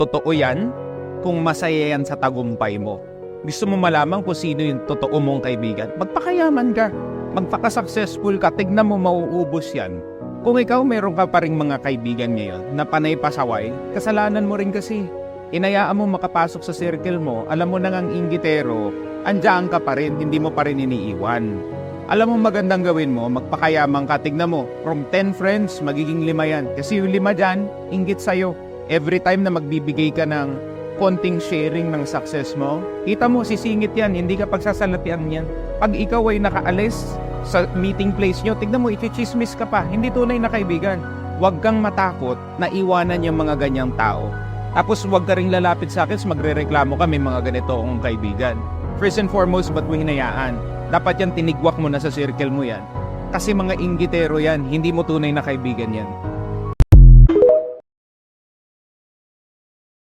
totoo yan kung masaya yan sa tagumpay mo. Gusto mo malaman kung sino yung totoo mong kaibigan? Magpakayaman ka, magpaka-successful ka, tignan mo mauubos yan. Kung ikaw meron ka pa ring mga kaibigan ngayon na panay pasaway, kasalanan mo rin kasi. Inayaan mo makapasok sa circle mo, alam mo nang ang inggitero, andiyan ka pa rin, hindi mo pa rin iniiwan. Alam mo magandang gawin mo, magpakayaman ka, tignan mo, from 10 friends, magiging 5 yan. Kasi yung 5 dyan, inggit sa'yo. Every time na magbibigay ka ng konting sharing ng success mo, kita mo, sisingit yan, hindi ka pagsasalatian yan. Pag ikaw ay nakaalis sa meeting place nyo, tignan mo, ichichismis ka pa, hindi tunay na kaibigan. Huwag kang matakot na iwanan yung mga ganyang tao. Tapos huwag ka ring lalapit sa akin, magre-reklamo ka, may mga ganito akong kaibigan. First and foremost, ba't mo hinayaan? Dapat yan tinigwak mo na sa circle mo yan. Kasi mga inggitero yan, hindi mo tunay na kaibigan yan.